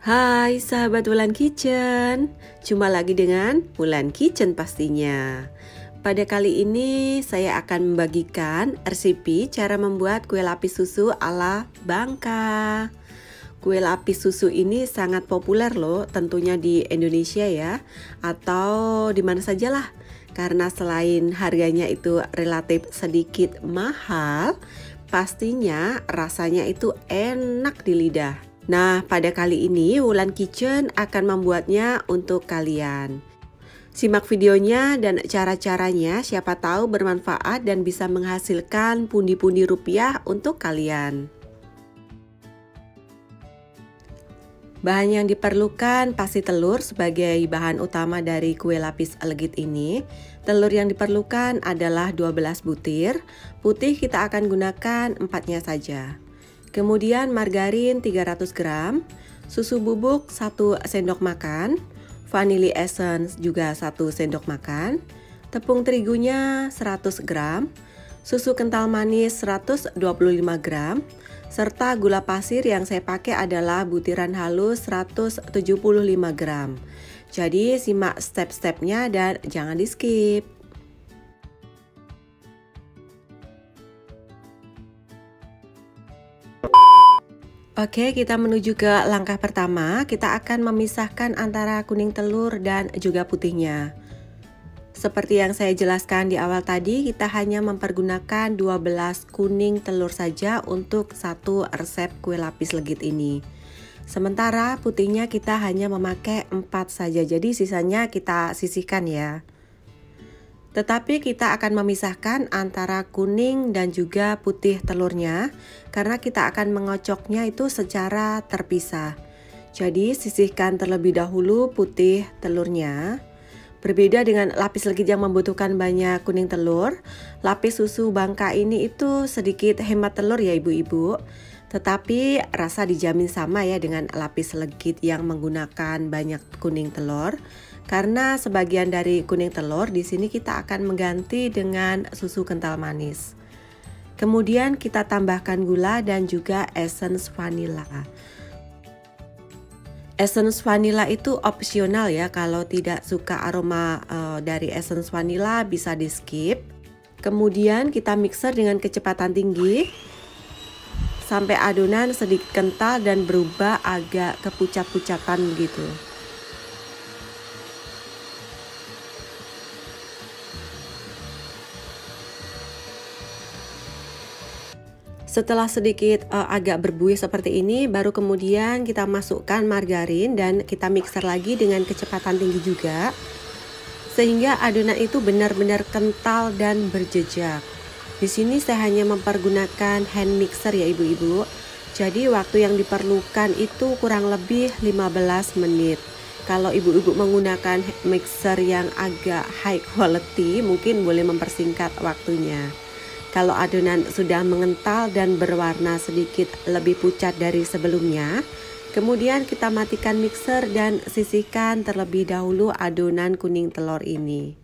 Hai sahabat Wulan Kitchen, jumpa lagi dengan Wulan Kitchen pastinya. Pada kali ini saya akan membagikan resepi cara membuat kue lapis susu ala Bangka. Kue lapis susu ini sangat populer loh, tentunya di Indonesia ya, atau di mana saja lah. Karena selain harganya itu relatif sedikit mahal, pastinya rasanya itu enak di lidah. Nah, pada kali ini Wulan Kitchen akan membuatnya untuk kalian. Simak videonya dan cara-caranya, siapa tahu bermanfaat dan bisa menghasilkan pundi-pundi rupiah untuk kalian. Bahan yang diperlukan pasti telur sebagai bahan utama dari kue lapis legit ini. Telur yang diperlukan adalah 12 butir, putih kita akan gunakan 4-nya saja. Kemudian margarin 300 gram, susu bubuk 1 sendok makan, vanilla essence juga 1 sendok makan, tepung terigunya 100 gram, susu kental manis 125 gram, serta gula pasir yang saya pakai adalah butiran halus 175 gram. Jadi simak step-stepnya dan jangan di skip. Oke, kita menuju ke langkah pertama. Kita akan memisahkan antara kuning telur dan juga putihnya. Seperti yang saya jelaskan di awal tadi, kita hanya mempergunakan 12 kuning telur saja untuk satu resep kue lapis legit ini. Sementara putihnya kita hanya memakai 4 saja, jadi sisanya kita sisihkan ya. Tetapi kita akan memisahkan antara kuning dan juga putih telurnya karena kita akan mengocoknya itu secara terpisah. Jadi sisihkan terlebih dahulu putih telurnya. Berbeda dengan lapis legit yang membutuhkan banyak kuning telur, lapis susu Bangka ini itu sedikit hemat telur ya ibu-ibu. Tetapi rasa dijamin sama ya dengan lapis legit yang menggunakan banyak kuning telur. Karena sebagian dari kuning telur di sini kita akan mengganti dengan susu kental manis. Kemudian kita tambahkan gula dan juga essence vanilla. Essence vanilla itu opsional ya, kalau tidak suka aroma dari essence vanilla bisa di skip. Kemudian kita mixer dengan kecepatan tinggi sampai adonan sedikit kental dan berubah agak kepucat-pucatan begitu. Setelah sedikit agak berbuih seperti ini, baru kemudian kita masukkan margarin dan kita mixer lagi dengan kecepatan tinggi juga, sehingga adonan itu benar-benar kental dan berjejak. Di sini saya hanya mempergunakan hand mixer ya ibu-ibu. Jadi waktu yang diperlukan itu kurang lebih 15 menit. Kalau ibu-ibu menggunakan mixer yang agak high quality, mungkin boleh mempersingkat waktunya. Kalau adonan sudah mengental dan berwarna sedikit lebih pucat dari sebelumnya, kemudian kita matikan mixer dan sisihkan terlebih dahulu adonan kuning telur ini.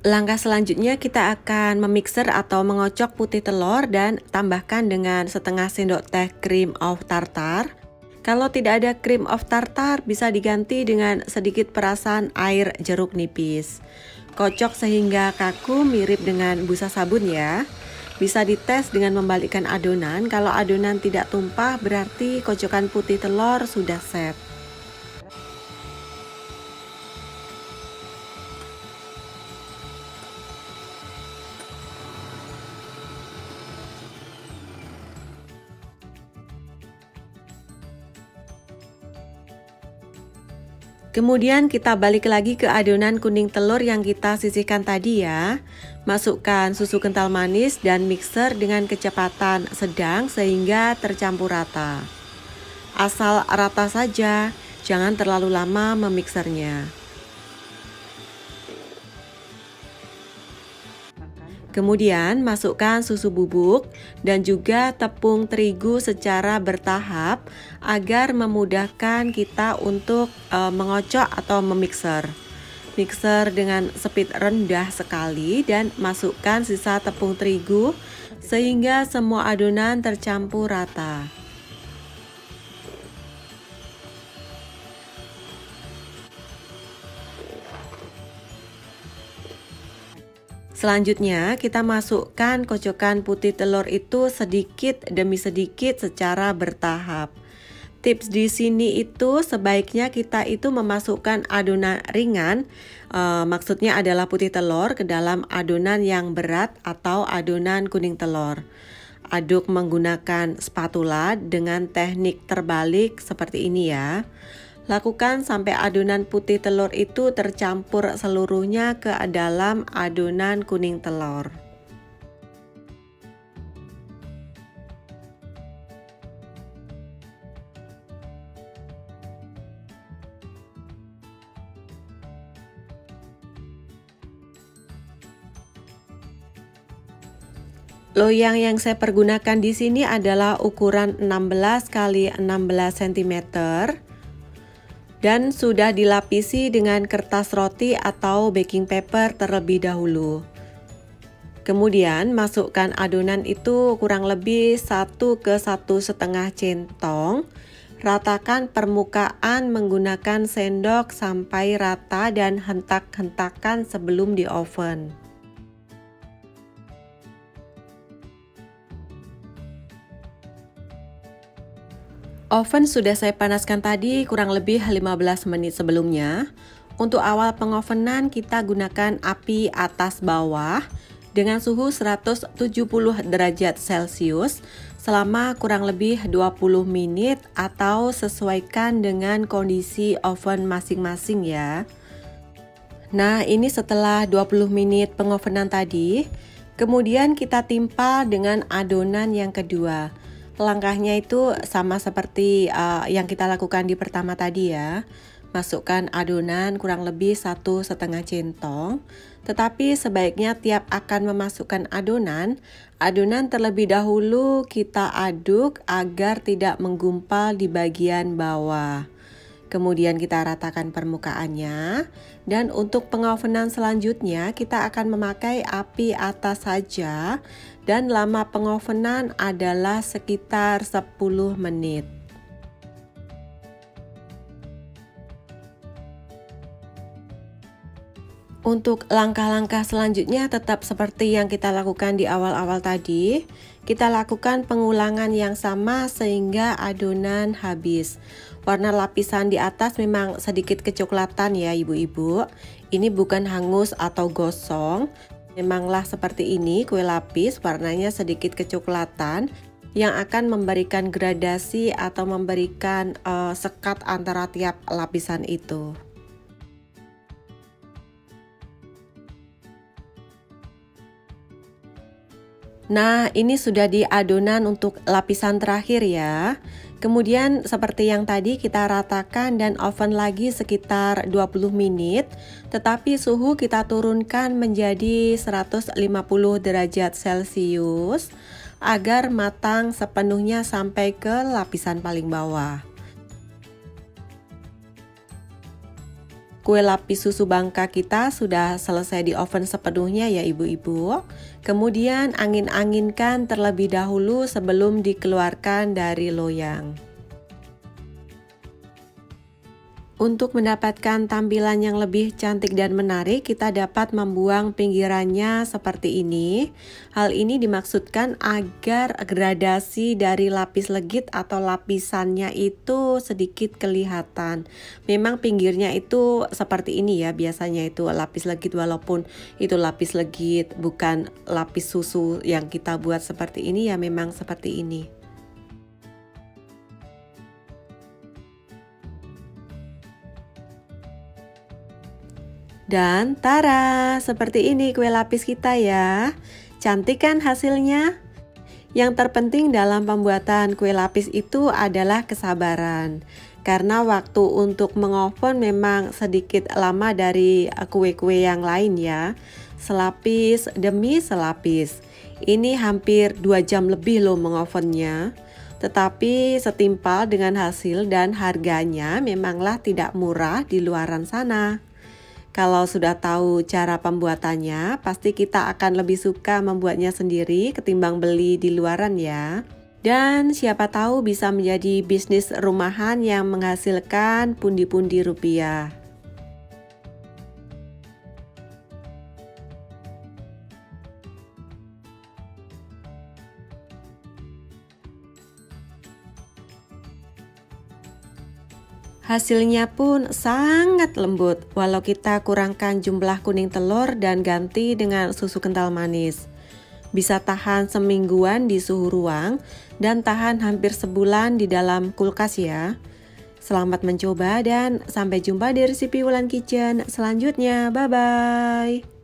Langkah selanjutnya kita akan memixer atau mengocok putih telur dan tambahkan dengan setengah sendok teh cream of tartar. Kalau tidak ada cream of tartar bisa diganti dengan sedikit perasan air jeruk nipis. Kocok sehingga kaku mirip dengan busa sabun ya. Bisa dites dengan membalikkan adonan. Kalau adonan tidak tumpah berarti kocokan putih telur sudah set. Kemudian kita balik lagi ke adonan kuning telur yang kita sisihkan tadi ya. Masukkan susu kental manis dan mixer dengan kecepatan sedang sehingga tercampur rata. Asal rata saja, jangan terlalu lama memixernya. Kemudian masukkan susu bubuk dan juga tepung terigu secara bertahap agar memudahkan kita untuk mengocok atau memixer. Mixer dengan speed rendah sekali dan masukkan sisa tepung terigu sehingga semua adonan tercampur rata. Selanjutnya, kita masukkan kocokan putih telur itu sedikit demi sedikit secara bertahap. Tips di sini itu sebaiknya kita itu memasukkan adonan ringan, maksudnya adalah putih telur ke dalam adonan yang berat atau adonan kuning telur. Aduk menggunakan spatula dengan teknik terbalik seperti ini ya. Lakukan sampai adonan putih telur itu tercampur seluruhnya ke dalam adonan kuning telur. Loyang yang saya pergunakan di sini adalah ukuran 16 x 16 cm dan sudah dilapisi dengan kertas roti atau baking paper terlebih dahulu. Kemudian masukkan adonan itu kurang lebih 1 ke 1,5 centong. Ratakan permukaan menggunakan sendok sampai rata dan hentak-hentakan sebelum di oven. Oven sudah saya panaskan tadi kurang lebih 15 menit sebelumnya. Untuk awal pengovenan kita gunakan api atas bawah dengan suhu 170 derajat Celcius selama kurang lebih 20 menit atau sesuaikan dengan kondisi oven masing-masing ya. Nah, ini setelah 20 menit pengovenan tadi, kemudian kita timpa dengan adonan yang kedua. Langkahnya itu sama seperti yang kita lakukan di pertama tadi ya. Masukkan adonan kurang lebih 1,5 centong. Tetapi sebaiknya tiap akan memasukkan adonan terlebih dahulu kita aduk agar tidak menggumpal di bagian bawah. Kemudian kita ratakan permukaannya, dan untuk pengovenan selanjutnya kita akan memakai api atas saja dan lama pengovenan adalah sekitar 10 menit. Untuk langkah-langkah selanjutnya tetap seperti yang kita lakukan di awal-awal tadi. Kita lakukan pengulangan yang sama sehingga adonan habis. Warna lapisan di atas memang sedikit kecoklatan ya ibu-ibu. Ini bukan hangus atau gosong. Memanglah seperti ini kue lapis warnanya sedikit kecoklatan yang akan memberikan gradasi atau memberikan sekat antara tiap lapisan itu. Nah, ini sudah di adonan untuk lapisan terakhir ya. Kemudian seperti yang tadi kita ratakan dan oven lagi sekitar 20 menit. Tetapi suhu kita turunkan menjadi 150 derajat Celcius agar matang sepenuhnya sampai ke lapisan paling bawah. Kue lapis susu Bangka kita sudah selesai di oven sepenuhnya ya ibu-ibu. Kemudian angin-anginkan terlebih dahulu sebelum dikeluarkan dari loyang. Untuk mendapatkan tampilan yang lebih cantik dan menarik, kita dapat membuang pinggirannya seperti ini. Hal ini dimaksudkan agar gradasi dari lapis legit atau lapisannya itu sedikit kelihatan. Memang pinggirnya itu seperti ini ya, biasanya itu lapis legit walaupun itu lapis legit bukan lapis susu yang kita buat seperti ini ya, memang seperti ini. Dan tara, seperti ini kue lapis kita ya. Cantik kan hasilnya? Yang terpenting dalam pembuatan kue lapis itu adalah kesabaran. Karena waktu untuk mengoven memang sedikit lama dari kue-kue yang lain ya. Selapis demi selapis. Ini hampir 2 jam lebih loh mengovennya. Tetapi setimpal dengan hasil dan harganya memanglah tidak murah di luaran sana. Kalau sudah tahu cara pembuatannya, pasti kita akan lebih suka membuatnya sendiri ketimbang beli di luaran ya. Dan siapa tahu bisa menjadi bisnis rumahan yang menghasilkan pundi-pundi rupiah. Hasilnya pun sangat lembut, walau kita kurangkan jumlah kuning telur dan ganti dengan susu kental manis. Bisa tahan semingguan di suhu ruang dan tahan hampir sebulan di dalam kulkas ya. Selamat mencoba dan sampai jumpa di resep Wulan Kitchen selanjutnya. Bye-bye.